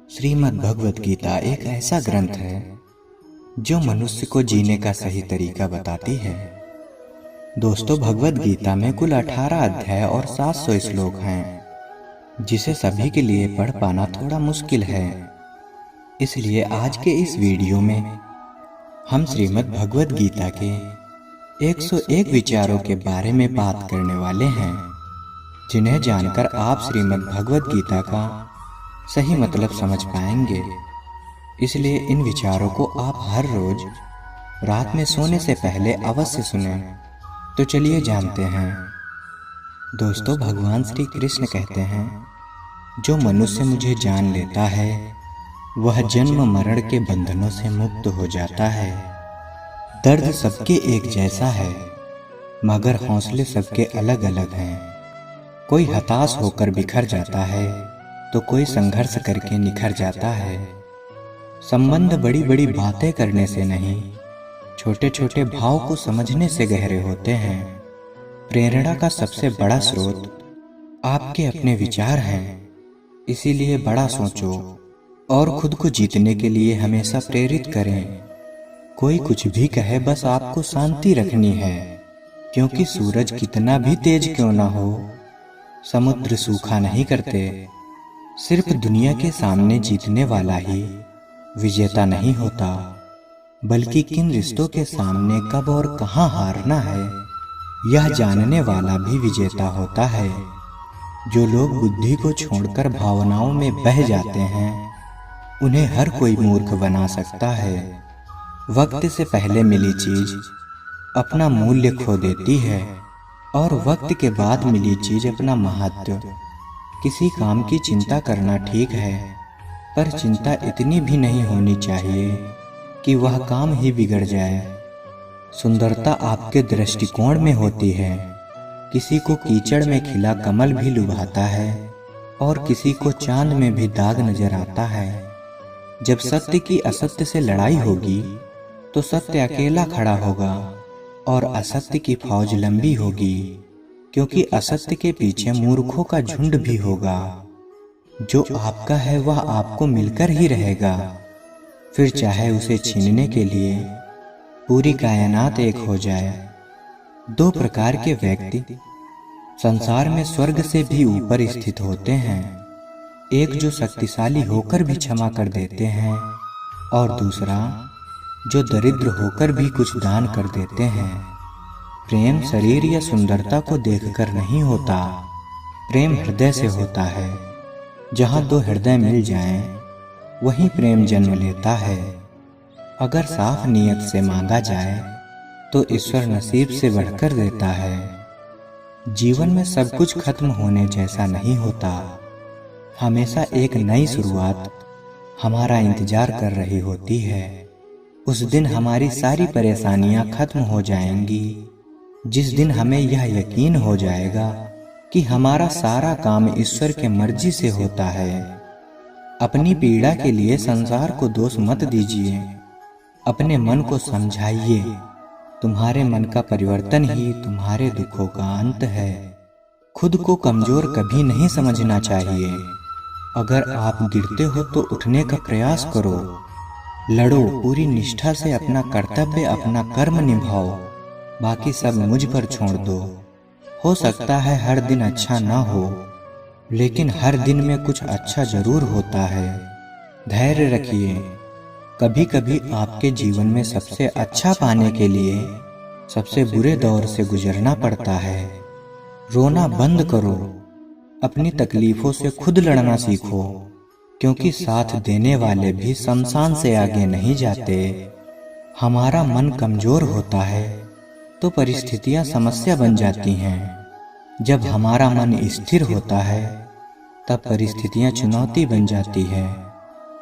श्रीमद् भगवत गीता एक ऐसा ग्रंथ है जो मनुष्य को जीने का सही तरीका बताती है। दोस्तों, भगवत गीता में कुल 18 अध्याय और 700 श्लोक हैं, जिसे सभी के लिए पढ़ पाना थोड़ा मुश्किल है। इसलिए आज के इस वीडियो में हम श्रीमद् भगवत गीता के 101 विचारों के बारे में बात करने वाले हैं, जिन्हें जानकर आप श्रीमद् भगवत गीता का सही मतलब समझ पाएंगे। इसलिए इन विचारों को आप हर रोज रात में सोने से पहले अवश्य सुनें। तो चलिए जानते हैं। दोस्तों, भगवान श्री कृष्ण कहते हैं, जो मनुष्य मुझे जान लेता है वह जन्म मरण के बंधनों से मुक्त हो जाता है। दर्द सबके एक जैसा है, मगर हौसले सबके अलग अलग हैं। कोई हताश होकर बिखर जाता है तो कोई संघर्ष करके निखर जाता है। संबंध बड़ी बड़ी बातें करने से नहीं, छोटे छोटे भाव को समझने से गहरे होते हैं। प्रेरणा का सबसे बड़ा स्रोत आपके अपने विचार हैं। इसीलिए बड़ा सोचो और खुद को जीतने के लिए हमेशा प्रेरित करें। कोई कुछ भी कहे, बस आपको शांति रखनी है, क्योंकि सूरज कितना भी तेज क्यों ना हो, समुद्र सूखा नहीं करते। सिर्फ दुनिया के सामने जीतने वाला ही विजेता नहीं होता, बल्कि किन रिश्तों के सामने कब और कहां हारना है, यह जानने वाला भी विजेता होता है। जो लोग बुद्धि को छोड़कर भावनाओं में बह जाते हैं, उन्हें हर कोई मूर्ख बना सकता है। वक्त से पहले मिली चीज अपना मूल्य खो देती है, और वक्त के बाद मिली चीज अपना महत्व। किसी काम की चिंता करना ठीक है, पर चिंता इतनी भी नहीं होनी चाहिए कि वह काम ही बिगड़ जाए। सुंदरता आपके दृष्टिकोण में होती है। किसी को कीचड़ में खिला कमल भी लुभाता है, और किसी को चांद में भी दाग नजर आता है। जब सत्य की असत्य से लड़ाई होगी तो सत्य अकेला खड़ा होगा, और असत्य की फौज लंबी होगी, क्योंकि असत्य के पीछे मूर्खों का झुंड भी होगा। जो आपका है वह आपको मिलकर ही रहेगा, फिर चाहे उसे छीनने के लिए पूरी कायनात एक हो जाए। दो प्रकार के व्यक्ति संसार में स्वर्ग से भी ऊपर स्थित होते हैं। एक जो शक्तिशाली होकर भी क्षमा कर देते हैं, और दूसरा जो दरिद्र होकर भी कुछ दान कर देते हैं। प्रेम शरीर या सुंदरता को देखकर नहीं होता, प्रेम हृदय से होता है। जहाँ दो हृदय मिल जाएं, वहीं प्रेम जन्म लेता है। अगर साफ नियत से मांगा जाए तो ईश्वर नसीब से बढ़कर देता है। जीवन में सब कुछ खत्म होने जैसा नहीं होता। हमेशा एक नई शुरुआत हमारा इंतजार कर रही होती है। उस दिन हमारी सारी परेशानियां खत्म हो जाएंगी, जिस दिन हमें यह यकीन हो जाएगा कि हमारा सारा काम ईश्वर के मर्जी से होता है। अपनी पीड़ा के लिए संसार को दोष मत दीजिए, अपने मन को समझाइए। तुम्हारे मन का परिवर्तन ही तुम्हारे दुखों का अंत है। खुद को कमजोर कभी नहीं समझना चाहिए। अगर आप गिरते हो तो उठने का प्रयास करो। लड़ो, पूरी निष्ठा से अपना कर्तव्य, अपना कर्म निभाओ। बाकी सब मुझ पर छोड़ दो। हो सकता है हर दिन अच्छा ना हो, लेकिन हर दिन में कुछ अच्छा जरूर होता है। धैर्य रखिए। कभी कभी आपके जीवन में सबसे अच्छा पाने के लिए सबसे बुरे दौर से गुजरना पड़ता है। रोना बंद करो। अपनी तकलीफों से खुद लड़ना सीखो, क्योंकि साथ देने वाले भी शमशान से आगे नहीं जाते। हमारा मन कमजोर होता है तो परिस्थितियां समस्या बन जाती हैं। जब हमारा मन स्थिर होता है तब परिस्थितियां चुनौती बन जाती है,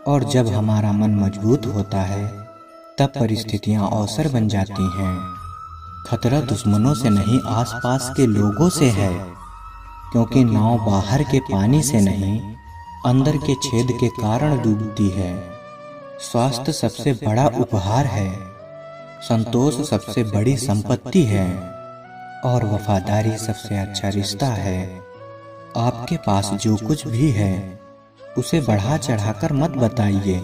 और जब हमारा मन मजबूत होता है तब परिस्थितियां अवसर बन जाती हैं। खतरा दुश्मनों से नहीं, आसपास के लोगों से है, क्योंकि नाव बाहर के पानी से नहीं, अंदर के छेद के कारण डूबती है। स्वास्थ्य सबसे बड़ा उपहार है, संतोष सबसे बड़ी संपत्ति है, और वफादारी सबसे अच्छा रिश्ता है। आपके पास जो कुछ भी है उसे बढ़ा चढ़ाकर मत बताइए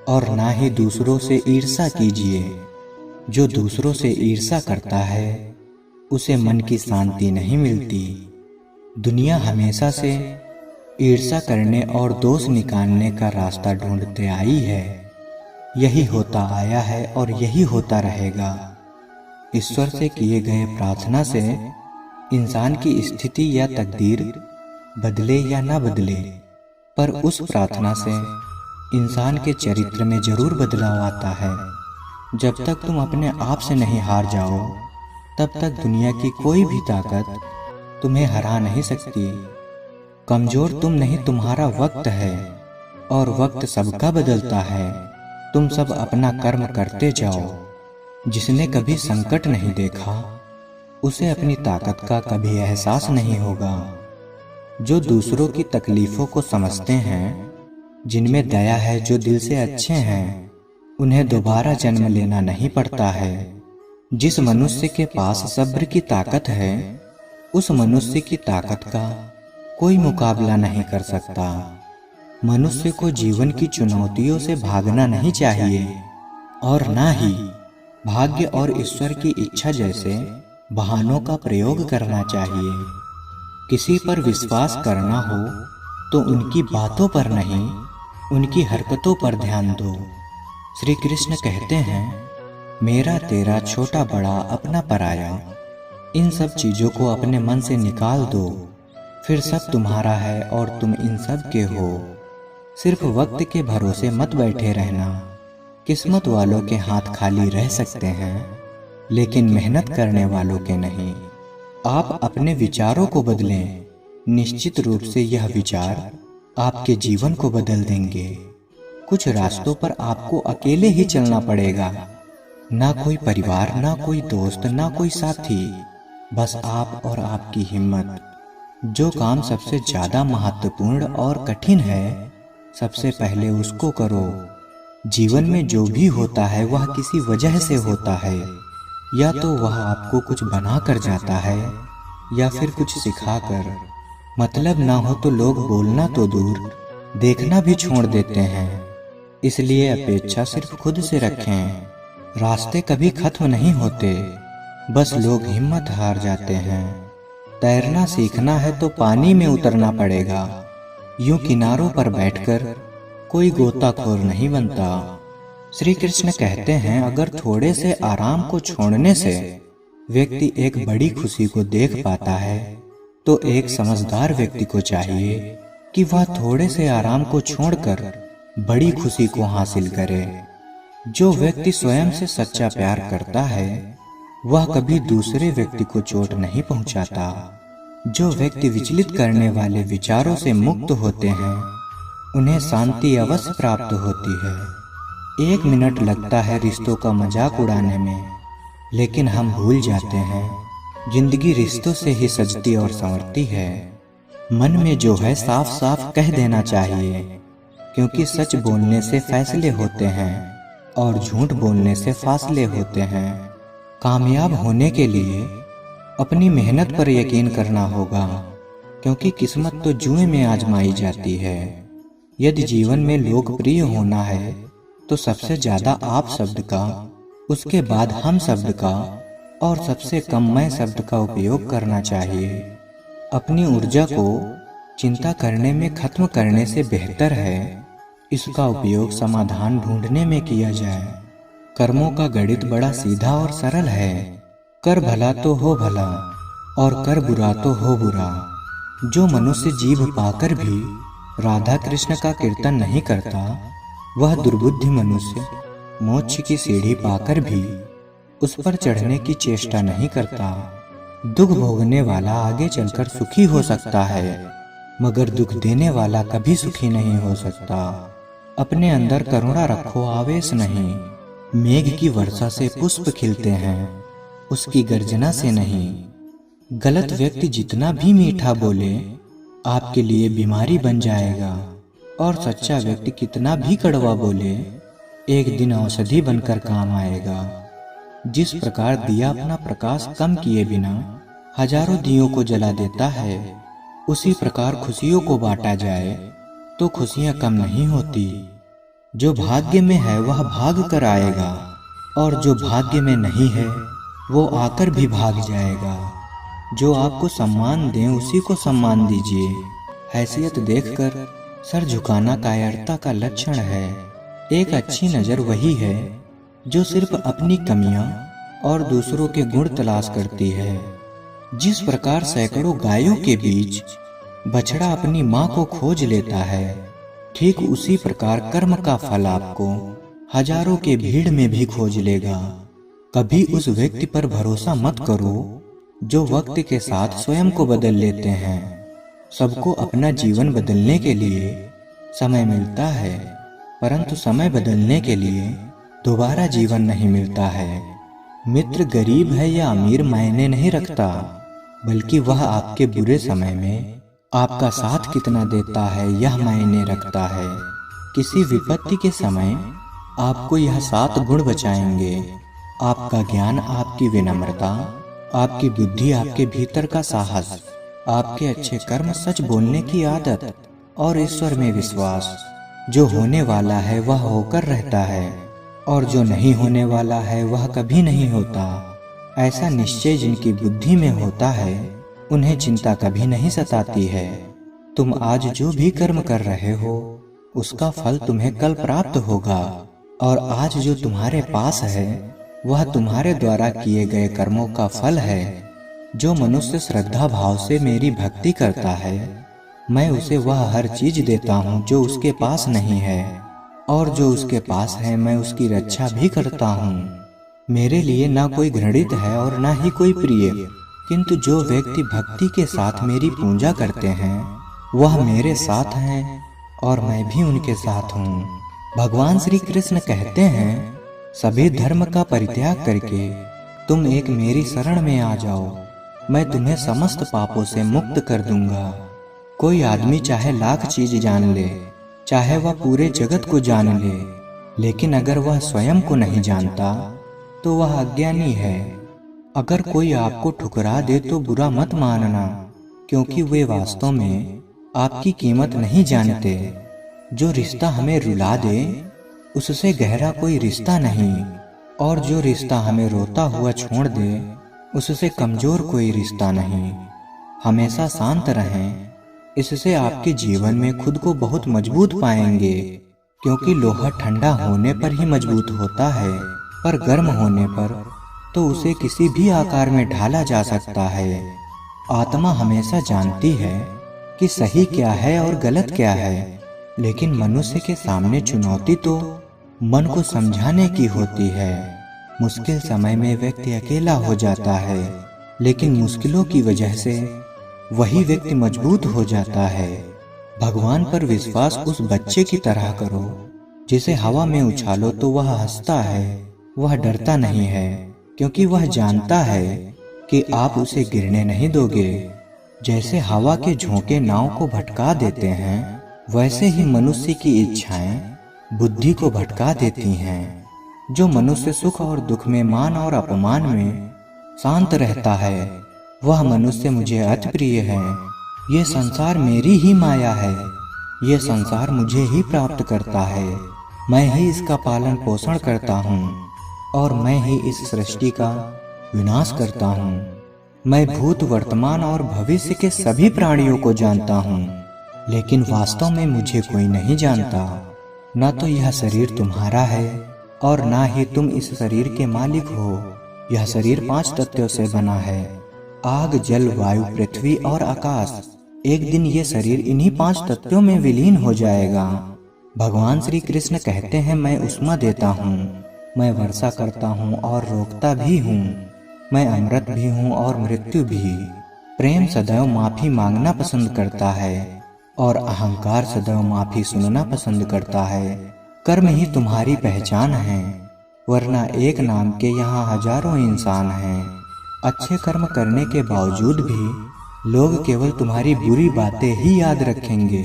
और ना ही दूसरों से ईर्ष्या कीजिए। जो दूसरों से ईर्ष्या करता है उसे मन की शांति नहीं मिलती। दुनिया हमेशा से ईर्ष्या करने और दोष निकालने का रास्ता ढूंढते आई है। यही होता आया है और यही होता रहेगा। ईश्वर से किए गए प्रार्थना से इंसान की स्थिति या तकदीर बदले या ना बदले, पर उस प्रार्थना से इंसान के चरित्र में जरूर बदलाव आता है। जब तक तुम अपने आप से नहीं हार जाओ तब तक दुनिया की कोई भी ताकत तुम्हें हरा नहीं सकती। कमजोर तुम नहीं, तुम्हारा वक्त है और वक्त सबका बदलता है। तुम सब अपना कर्म करते जाओ। जिसने कभी संकट नहीं देखा उसे अपनी ताकत का कभी एहसास नहीं होगा। जो दूसरों की तकलीफों को समझते हैं, जिनमें दया है, जो दिल से अच्छे हैं, उन्हें दोबारा जन्म लेना नहीं पड़ता है। जिस मनुष्य के पास सब्र की ताकत है उस मनुष्य की ताकत का कोई मुकाबला नहीं कर सकता। मनुष्य को जीवन की चुनौतियों से भागना नहीं चाहिए और ना ही भाग्य और ईश्वर की इच्छा जैसे बहानों का प्रयोग करना चाहिए। किसी पर विश्वास करना हो तो उनकी बातों पर नहीं, उनकी हरकतों पर ध्यान दो। श्री कृष्ण कहते हैं, मेरा तेरा छोटा बड़ा अपना पराया, इन सब चीजों को अपने मन से निकाल दो, फिर सब तुम्हारा है और तुम इन सब के हो। सिर्फ वक्त के भरोसे मत बैठे रहना। किस्मत वालों के हाथ खाली रह सकते हैं लेकिन मेहनत करने वालों के नहीं। आप अपने विचारों को बदलें। निश्चित रूप से यह विचार आपके जीवन को बदल देंगे। कुछ रास्तों पर आपको अकेले ही चलना पड़ेगा। ना कोई परिवार, ना कोई दोस्त, ना कोई साथी, बस आप और आपकी हिम्मत। जो काम सबसे ज्यादा महत्वपूर्ण और कठिन है सबसे पहले उसको करो। जीवन में जो भी होता है वह किसी वजह से होता है। या तो वह आपको कुछ बना कर जाता है या फिर कुछ सिखा कर। मतलब ना हो तो लोग बोलना तो दूर, देखना भी छोड़ देते हैं। इसलिए अपेक्षा सिर्फ खुद से रखें। रास्ते कभी खत्म नहीं होते, बस लोग हिम्मत हार जाते हैं। तैरना सीखना है तो पानी में उतरना पड़ेगा। यूं किनारों पर बैठकर कोई गोताखोर नहीं बनता। श्री कृष्ण कहते हैं, अगर थोड़े से आराम को छोड़ने से व्यक्ति एक बड़ी खुशी को देख पाता है तो एक समझदार व्यक्ति को चाहिए कि वह थोड़े से आराम को छोड़कर बड़ी खुशी को हासिल करे। जो व्यक्ति स्वयं से सच्चा प्यार करता है वह कभी दूसरे व्यक्ति को चोट नहीं पहुंचाता। जो व्यक्ति विचलित करने वाले विचारों से मुक्त होते हैं उन्हें शांति अवश्य प्राप्त होती है। 1 मिनट लगता है रिश्तों का मजाक उड़ाने में, लेकिन हम भूल जाते हैं जिंदगी रिश्तों से ही सजती और संवरती है। मन में जो है साफ साफ कह देना चाहिए, क्योंकि सच बोलने से फैसले होते हैं और झूठ बोलने से फासले होते हैं। कामयाब होने के लिए अपनी मेहनत पर यकीन करना होगा, क्योंकि किस्मत तो जुए में आजमाई जाती है। यदि जीवन में लोकप्रिय होना है तो सबसे ज्यादा आप शब्द का, उसके बाद हम शब्द का और सबसे कम मैं शब्द का उपयोग करना चाहिए। अपनी ऊर्जा को चिंता करने में खत्म करने से बेहतर है इसका उपयोग समाधान ढूंढने में किया जाए। कर्मों का गणित बड़ा सीधा और सरल है। कर भला तो हो भला और कर बुरा तो हो बुरा। जो मनुष्य जीभ पाकर भी राधा कृष्ण का कीर्तन नहीं करता वह दुर्बुद्धि मनुष्य मोक्ष की सीढ़ी पाकर भी उस पर चढ़ने की चेष्टा नहीं करता। दुख भोगने वाला आगे चलकर सुखी हो सकता है, मगर दुख देने वाला कभी सुखी नहीं हो सकता। अपने अंदर करुणा रखो, आवेश नहीं। मेघ की वर्षा से पुष्प खिलते हैं, उसकी गर्जना से नहीं। गलत व्यक्ति जितना भी मीठा बोले आपके लिए बीमारी बन जाएगा, और सच्चा व्यक्ति कितना भी कड़वा बोले एक दिन औषधि बनकर काम आएगा। जिस प्रकार दिया अपना प्रकाश कम किए बिना हजारों दियों को जला देता है, उसी प्रकार खुशियों को बांटा जाए तो खुशियां कम नहीं होती। जो भाग्य में है वह भाग कर आएगा, और जो भाग्य में नहीं है वो आकर भी भाग जाएगा। जो आपको सम्मान दें उसी को सम्मान दीजिए। हैसियत देखकर सर झुकाना कायरता का लक्षण है। एक अच्छी नज़र वही है जो सिर्फ अपनी कमियां और दूसरों के गुण तलाश करती है। जिस प्रकार सैकड़ों गायों के बीच बछड़ा अपनी माँ को खोज लेता है, ठीक उसी प्रकार कर्म का फल आपको हजारों के भीड़ में भी खोज लेगा। कभी उस व्यक्ति पर भरोसा मत करो जो वक्त के साथ स्वयं को बदल लेते हैं। सबको अपना जीवन बदलने के लिए समय मिलता है, परंतु समय बदलने के लिए दोबारा जीवन नहीं मिलता है। मित्र गरीब है या अमीर मायने नहीं रखता, बल्कि वह आपके बुरे समय में आपका साथ कितना देता है यह मायने रखता है। किसी विपत्ति के समय आपको यह 7 गुण बचाएंगे: आपका ज्ञान, आपकी विनम्रता, आपकी बुद्धि, आपके भीतर का साहस, आपके अच्छे कर्म, सच बोलने की आदत और ईश्वर में विश्वास। जो होने वाला है वह होकर रहता है, और जो नहीं होने वाला है वह कभी नहीं होता। ऐसा निश्चय जिनकी बुद्धि में होता है उन्हें चिंता कभी नहीं सताती है। तुम आज जो भी कर्म कर रहे हो उसका फल तुम्हें कल प्राप्त होगा, और आज जो तुम्हारे पास है वह तुम्हारे द्वारा किए गए कर्मों का फल है। जो मनुष्य श्रद्धा भाव से मेरी भक्ति करता है, मैं उसे वह हर चीज देता हूँ जो उसके पास नहीं है, और जो उसके पास है मैं उसकी रक्षा भी करता हूँ। मेरे लिए ना कोई घृणित है और ना ही कोई प्रिय, किंतु जो व्यक्ति भक्ति के साथ मेरी पूजा करते हैं वह मेरे साथ हैं और मैं भी उनके साथ हूँ। भगवान श्री कृष्ण कहते हैं, सभी धर्म का परित्याग करके तुम एक मेरी शरण में आ जाओ, मैं तुम्हें समस्त पापों से मुक्त कर दूंगा। कोई आदमी चाहे लाख चीज जान ले, चाहे वह पूरे जगत को जान ले, लेकिन अगर वह स्वयं को नहीं जानता तो वह अज्ञानी है। अगर कोई आपको ठुकरा दे तो बुरा मत मानना, क्योंकि वे वास्तव में आपकी कीमत नहीं जानते। जो रिश्ता हमें रुला दे उससे गहरा कोई रिश्ता नहीं, और जो रिश्ता हमें रोता हुआ छोड़ दे उससे कमजोर कोई रिश्ता नहीं। हमेशा शांत रहें, इससे आपके जीवन में खुद को बहुत मजबूत पाएंगे, क्योंकि लोहा ठंडा होने पर ही मजबूत होता है, पर गर्म होने पर तो उसे किसी भी आकार में ढाला जा सकता है। आत्मा हमेशा जानती है कि सही क्या है और गलत क्या है, लेकिन मनुष्य के सामने चुनौती तो मन को समझाने की होती है। मुश्किल समय में व्यक्ति अकेला हो जाता है, लेकिन मुश्किलों की वजह से वही व्यक्ति मजबूत हो जाता है। भगवान पर विश्वास उस बच्चे की तरह करो जिसे हवा में उछालो तो वह हंसता है, वह डरता नहीं है, क्योंकि वह जानता है कि आप उसे गिरने नहीं दोगे। जैसे हवा के झोंके नाव को भटका देते हैं, वैसे ही मनुष्य की इच्छाएं बुद्धि को भटका देती हैं। जो मनुष्य सुख और दुख में, मान और अपमान में शांत रहता है, वह मनुष्य मुझे अति प्रिय है। ये संसार मेरी ही माया है, ये संसार मुझे ही प्राप्त करता है। मैं ही इसका पालन पोषण करता हूँ, और मैं ही इस सृष्टि का विनाश करता हूँ। मैं भूत, वर्तमान और भविष्य के सभी प्राणियों को जानता हूँ, लेकिन वास्तव में मुझे कोई नहीं जानता। न तो यह शरीर तुम्हारा है और ना ही तुम इस शरीर के मालिक हो। यह शरीर 5 तत्वों से बना है: आग, जल, वायु, पृथ्वी और आकाश। एक दिन ये शरीर इन्हीं 5 तत्वों में विलीन हो जाएगा। भगवान श्री कृष्ण कहते हैं, मैं उष्मा देता हूँ, मैं वर्षा करता हूँ और रोकता भी हूँ, मैं अमृत भी हूँ और मृत्यु भी। प्रेम सदैव माफी मांगना पसंद करता है और अहंकार सदैव माफी सुनना पसंद करता है। कर्म ही तुम्हारी पहचान है, वरना एक नाम के यहाँ हजारों इंसान हैं। अच्छे कर्म करने के बावजूद भी लोग केवल तुम्हारी बुरी बातें ही याद रखेंगे।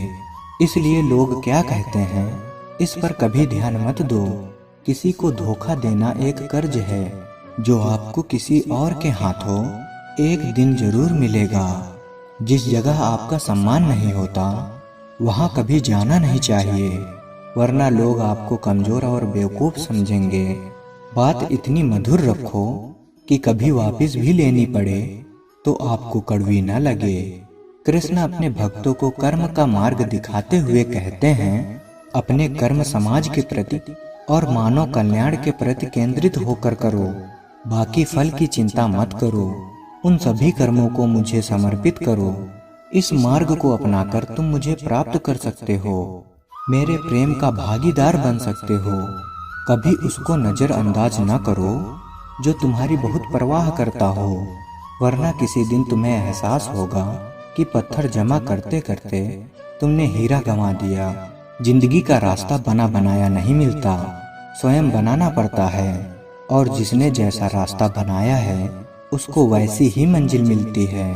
इसलिए लोग क्या कहते हैं इस पर कभी ध्यान मत दो। किसी को धोखा देना एक कर्ज है जो आपको किसी और के हाथों एक दिन जरूर मिलेगा। जिस जगह आपका सम्मान नहीं होता वहाँ कभी जाना नहीं चाहिए, वरना लोग आपको कमजोर और बेवकूफ समझेंगे। बात इतनी मधुर रखो कि कभी वापस भी लेनी पड़े तो आपको कड़वी न लगे। कृष्ण अपने भक्तों को कर्म का मार्ग दिखाते हुए कहते हैं, अपने कर्म समाज के प्रति और मानव कल्याण के प्रति केंद्रित होकर करो। बाकी फल की चिंता मत करो, उन सभी कर्मों को मुझे समर्पित करो। इस मार्ग को अपनाकर तुम मुझे प्राप्त कर सकते हो, मेरे प्रेम का भागीदार बन सकते हो। कभी उसको नजरअंदाज न करो जो तुम्हारी बहुत परवाह करता हो, वरना किसी दिन तुम्हें एहसास होगा कि पत्थर जमा करते करते तुमने हीरा गंवा दिया। जिंदगी का रास्ता बना बनाया नहीं मिलता, स्वयं बनाना पड़ता है, और जिसने जैसा रास्ता बनाया है उसको वैसी ही मंजिल मिलती है।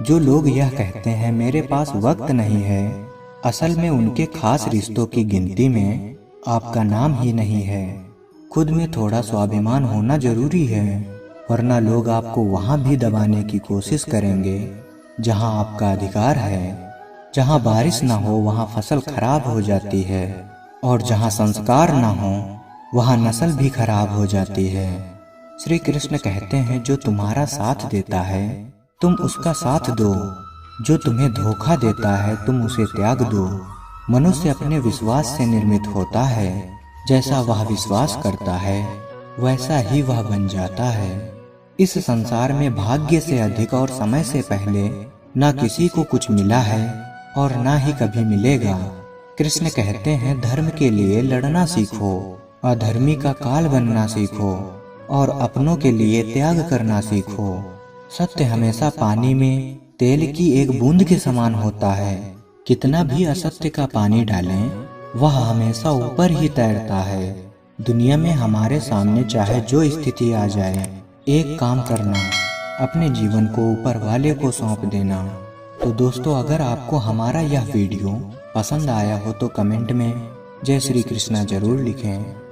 जो लोग यह कहते हैं मेरे पास वक्त नहीं है, असल में उनके खास रिश्तों की गिनती में आपका नाम ही नहीं है। खुद में थोड़ा स्वाभिमान होना जरूरी है, वरना लोग आपको वहां भी दबाने की कोशिश करेंगे जहां आपका अधिकार है। जहां बारिश ना हो वहां फसल खराब हो जाती है, और जहां संस्कार ना हो वहां नस्ल भी खराब हो जाती है। श्री कृष्ण कहते हैं, जो तुम्हारा साथ देता है तुम उसका साथ दो, जो तुम्हें धोखा देता है तुम उसे त्याग दो। मनुष्य अपने विश्वास से निर्मित होता है, जैसा वह विश्वास करता है वैसा ही वह बन जाता है। इस संसार में भाग्य से अधिक और समय से पहले ना किसी को कुछ मिला है और ना ही कभी मिलेगा। कृष्ण कहते हैं, धर्म के लिए लड़ना सीखो, अधर्मी का काल बनना सीखो, और अपनों के लिए त्याग करना सीखो। सत्य हमेशा पानी में तेल की एक बूंद के समान होता है। कितना भी असत्य का पानी डालें वह हमेशा ऊपर ही तैरता है। दुनिया में हमारे सामने चाहे जो स्थिति आ जाए, एक काम करना, अपने जीवन को ऊपर वाले को सौंप देना। तो दोस्तों, अगर आपको हमारा यह वीडियो पसंद आया हो तो कमेंट में जय श्री कृष्णा जरूर लिखें।